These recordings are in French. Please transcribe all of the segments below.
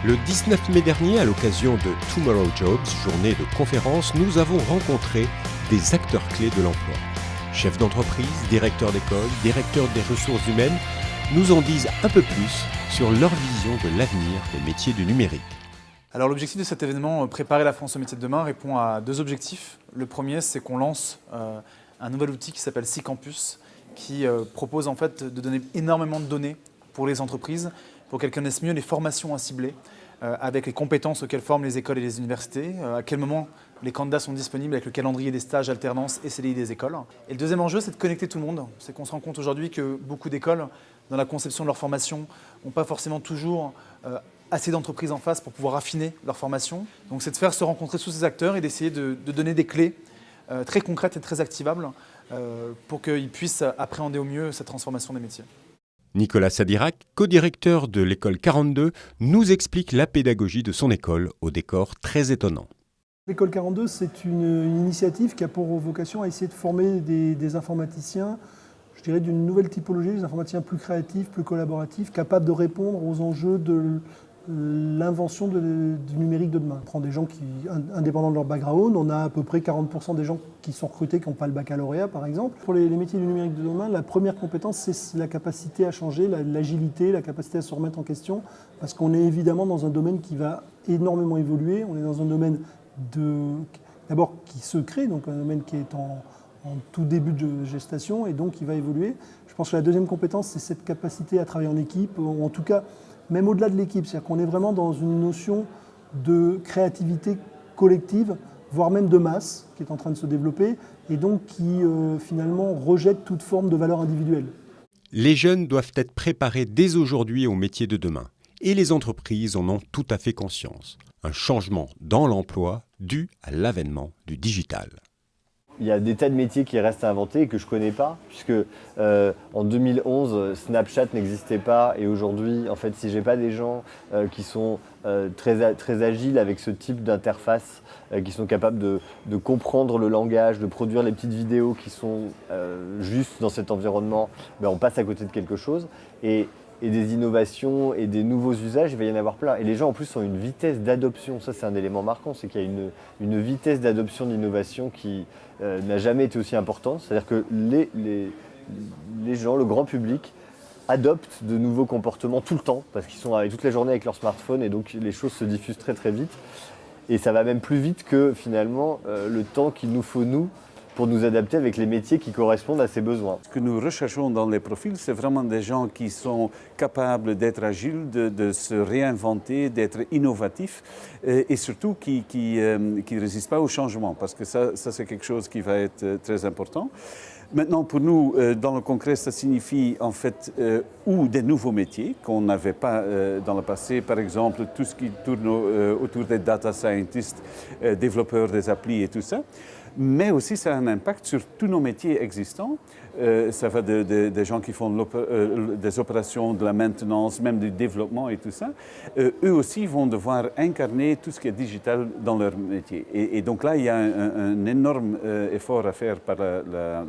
Le 19 mai dernier, à l'occasion de Tomorrow Jobs, journée de conférence, nous avons rencontré des acteurs clés de l'emploi. Chefs d'entreprise, directeurs d'école, directeurs des ressources humaines nous en disent un peu plus sur leur vision de l'avenir des métiers du numérique. Alors l'objectif de cet événement, Préparer la France aux métiers de demain, répond à deux objectifs. Le premier, c'est qu'on lance un nouvel outil qui s'appelle C-Campus, qui propose en fait de donner énormément de données pour les entreprises, pour qu'elles connaissent mieux les formations à cibler, avec les compétences auxquelles forment les écoles et les universités, à quel moment les candidats sont disponibles avec le calendrier des stages, alternance et CDI des écoles. Et le deuxième enjeu, c'est de connecter tout le monde. C'est qu'on se rend compte aujourd'hui que beaucoup d'écoles, dans la conception de leur formation, n'ont pas forcément toujours assez d'entreprises en face pour pouvoir affiner leur formation. Donc c'est de faire se rencontrer tous ces acteurs et d'essayer de donner des clés très concrètes et très activables pour qu'ils puissent appréhender au mieux cette transformation des métiers. Nicolas Sadirac, co-directeur de l'école 42, nous explique la pédagogie de son école au décor très étonnant. L'école 42, c'est une initiative qui a pour vocation à essayer de former des informaticiens, je dirais d'une nouvelle typologie, des informaticiens plus créatifs, plus collaboratifs, capables de répondre aux enjeux de l'invention du numérique de demain. On prend des gens qui, indépendants de leur background, on a à peu près 40% des gens qui sont recrutés qui n'ont pas le baccalauréat par exemple. Pour les métiers du numérique de demain, la première compétence c'est la capacité à changer, l'agilité, la capacité à se remettre en question, parce qu'on est évidemment dans un domaine qui va énormément évoluer, on est dans un domaine d'abord qui se crée, donc un domaine qui est en tout début de gestation et donc qui va évoluer. Je pense que la deuxième compétence c'est cette capacité à travailler en équipe, ou en tout cas même au-delà de l'équipe, c'est-à-dire qu'on est vraiment dans une notion de créativité collective, voire même de masse, qui est en train de se développer, et donc qui finalement rejette toute forme de valeur individuelle. Les jeunes doivent être préparés dès aujourd'hui aux métiers de demain, et les entreprises en ont tout à fait conscience. Un changement dans l'emploi dû à l'avènement du digital. Il y a des tas de métiers qui restent à inventer et que je ne connais pas, puisque en 2011, Snapchat n'existait pas et aujourd'hui, en fait, si je n'ai pas des gens qui sont très agiles avec ce type d'interface, qui sont capables de comprendre le langage, de produire les petites vidéos qui sont justes dans cet environnement, ben on passe à côté de quelque chose. Et des innovations et des nouveaux usages, il va y en avoir plein. Et les gens en plus ont une vitesse d'adoption, ça c'est un élément marquant, c'est qu'il y a une vitesse d'adoption de l'innovation qui n'a jamais été aussi importante. C'est-à-dire que les gens, le grand public, adoptent de nouveaux comportements tout le temps, parce qu'ils sont toute la journée avec leur smartphone et donc les choses se diffusent très très vite. Et ça va même plus vite que finalement le temps qu'il nous faut nous, pour nous adapter avec les métiers qui correspondent à ces besoins. Ce que nous recherchons dans les profils, c'est vraiment des gens qui sont capables d'être agiles, de se réinventer, d'être innovatifs et surtout qui ne résistent pas au changement, parce que ça c'est quelque chose qui va être très important. Maintenant, pour nous, dans le concret, ça signifie en fait ou des nouveaux métiers qu'on n'avait pas dans le passé, par exemple tout ce qui tourne autour des data scientists, développeurs des applis et tout ça. Mais aussi, ça a un impact sur tous nos métiers existants. Ça va des gens qui font des opérations, de la maintenance, même du développement et tout ça. Eux aussi vont devoir incarner tout ce qui est digital dans leur métier. Et donc là, il y a un énorme effort à faire par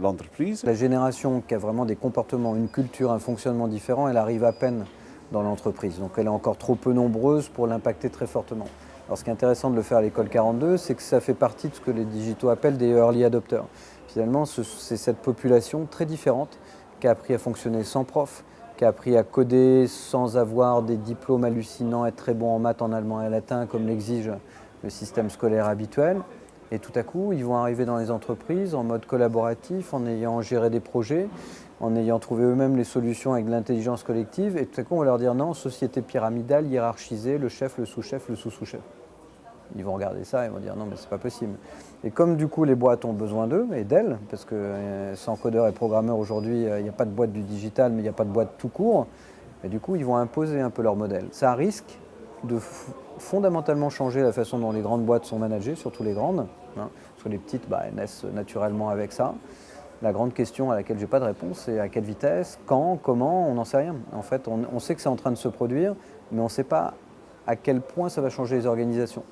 l'entreprise. La génération qui a vraiment des comportements, une culture, un fonctionnement différent, elle arrive à peine dans l'entreprise. Donc elle est encore trop peu nombreuse pour l'impacter très fortement. Alors ce qui est intéressant de le faire à l'école 42, c'est que ça fait partie de ce que les digitaux appellent des early adopters. Finalement, c'est cette population très différente qui a appris à fonctionner sans prof, qui a appris à coder sans avoir des diplômes hallucinants, être très bon en maths, en allemand et en latin, comme l'exige le système scolaire habituel. Et tout à coup, ils vont arriver dans les entreprises en mode collaboratif, en ayant géré des projets, en ayant trouvé eux-mêmes les solutions avec de l'intelligence collective. Et tout à coup, on va leur dire non, société pyramidale, hiérarchisée, le chef, le sous-chef, le sous-sous-chef. Ils vont regarder ça et vont dire non, mais c'est pas possible. Et comme du coup, les boîtes ont besoin d'eux et d'elles, parce que sans codeurs et programmeurs aujourd'hui, il n'y a pas de boîte du digital, mais il n'y a pas de boîte tout court, et du coup, ils vont imposer un peu leur modèle. Ça risque de fondamentalement changer la façon dont les grandes boîtes sont managées, surtout les grandes. Parce que les petites, elles naissent naturellement avec ça. La grande question à laquelle je n'ai pas de réponse, c'est à quelle vitesse, quand, comment, on n'en sait rien. En fait, on sait que c'est en train de se produire, mais on ne sait pas à quel point ça va changer les organisations.